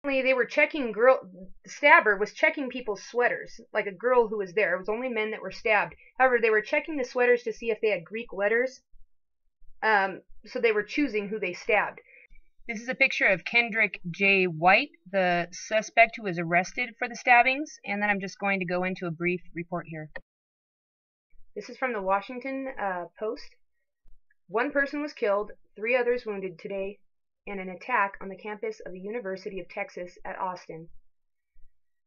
They were checking the stabber was checking people's sweaters, like a girl who was there. It was only men that were stabbed. However, they were checking the sweaters to see if they had Greek letters. So they were choosing who they stabbed. This is a picture of Kendrick J. White, the suspect who was arrested for the stabbings, and then I'm just going to go into a brief report here. This is from the Washington Post. One person was killed, 3 others wounded today in an attack on the campus of the University of Texas at Austin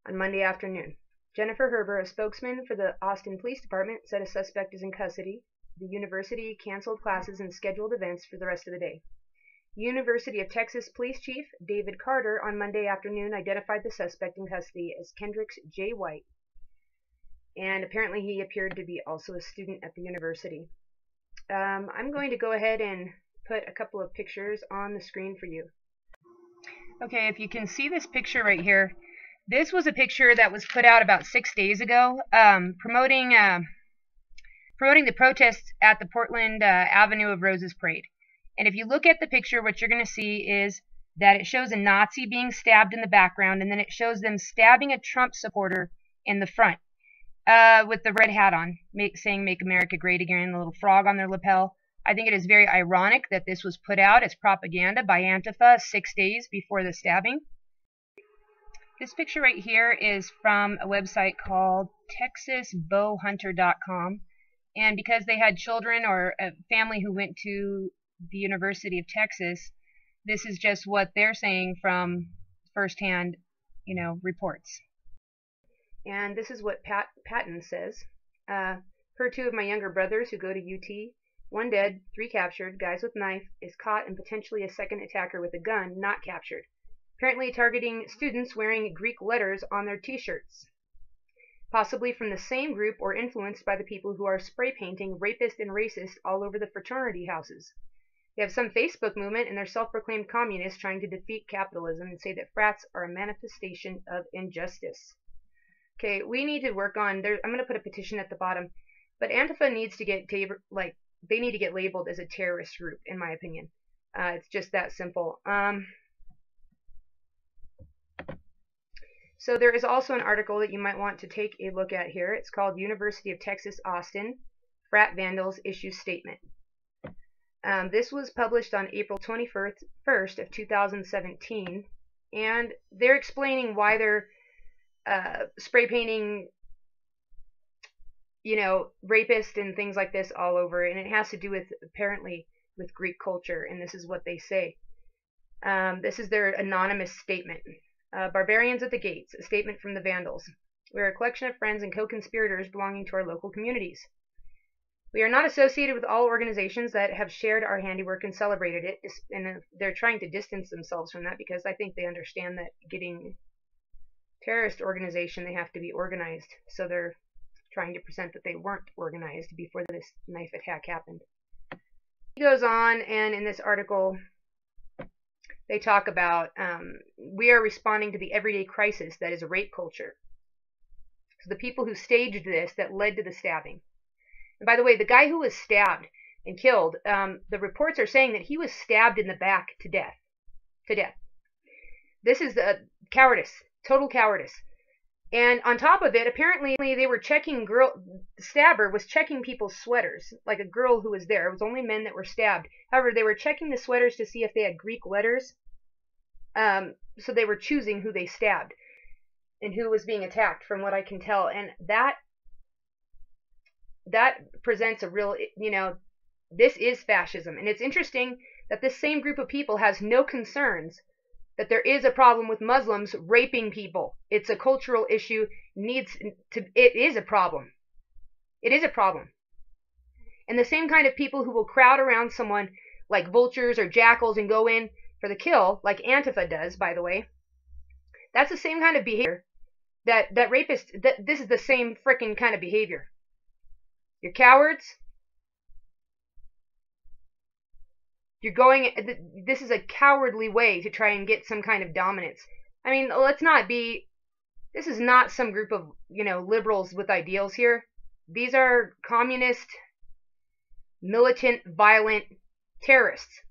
on Monday afternoon. Jennifer Herber, a spokesman for the Austin Police Department, said a suspect is in custody. The university canceled classes and scheduled events for the rest of the day. University of Texas Police Chief David Carter on Monday afternoon identified the suspect in custody as Kendrick J. White, and apparently he appeared to be also a student at the university. I'm going to go ahead and put a couple of pictures on the screen for you. Okay, if you can see this picture right here, this was a picture that was put out about 6 days ago, promoting the protests at the Portland Avenue of Roses parade. And if you look at the picture, what you're going to see is that it shows a Nazi being stabbed in the background, and then it shows them stabbing a Trump supporter in the front with the red hat on, saying "Make America Great Again," the little frog on their lapel. I think it is very ironic that this was put out as propaganda by Antifa 6 days before the stabbing. This picture right here is from a website called TexasBowhunter.com, and because they had children or a family who went to the University of Texas, this is just what they're saying from firsthand, reports. And this is what Patton says. Heard 2 of my younger brothers who go to UT. 1 dead, 3 captured. Guys with knife is caught, and potentially a second attacker with a gun not captured. Apparently targeting students wearing Greek letters on their t-shirts. Possibly from the same group or influenced by the people who are spray painting rapist and racist all over the fraternity houses. They have some Facebook movement and they're self-proclaimed communists trying to defeat capitalism and say that frats are a manifestation of injustice. Okay, we need to work on, I'm going to put a petition at the bottom, but Antifa needs to get, they need to get labeled as a terrorist group, in my opinion. It's just that simple. So there is also an article that you might want to take a look at here. It's called University of Texas Austin, Frat Vandals Issue Statement. This was published on April 21st of 2017, and they're explaining why they're spray painting, rapists and things like this all over, and it has to do with, apparently, with Greek culture, and this is what they say. This is their anonymous statement. Barbarians at the gates, a statement from the Vandals. We are a collection of friends and co-conspirators belonging to our local communities. We are not associated with all organizations that have shared our handiwork and celebrated it, and they're trying to distance themselves from that because I think they understand that getting terrorist organization, they have to be organized. So they're trying to present that they weren't organized before this knife attack happened. He goes on, and in this article, they talk about we are responding to the everyday crisis that is rape culture. So the people who staged this that led to the stabbing. And by the way, the guy who was stabbed and killed, the reports are saying that he was stabbed in the back to death. This is the cowardice, total cowardice. And on top of it, apparently they were checking the stabber was checking people's sweaters, like a girl who was there. It was only men that were stabbed. However, they were checking the sweaters to see if they had Greek letters. So they were choosing who they stabbed and who was being attacked, from what I can tell. And that presents a real, this is fascism. And it's interesting that this same group of people has no concerns that there is a problem with Muslims raping people. It's a cultural issue. It is a problem. It is a problem. And the same kind of people who will crowd around someone like vultures or jackals and go in for the kill, like Antifa does, by the way, that's the same kind of behavior that rapists, this is the same frickin' kind of behavior. You're cowards. This is a cowardly way to try and get some kind of dominance. I mean, this is not some group of, liberals with ideals here. These are communist, militant, violent terrorists.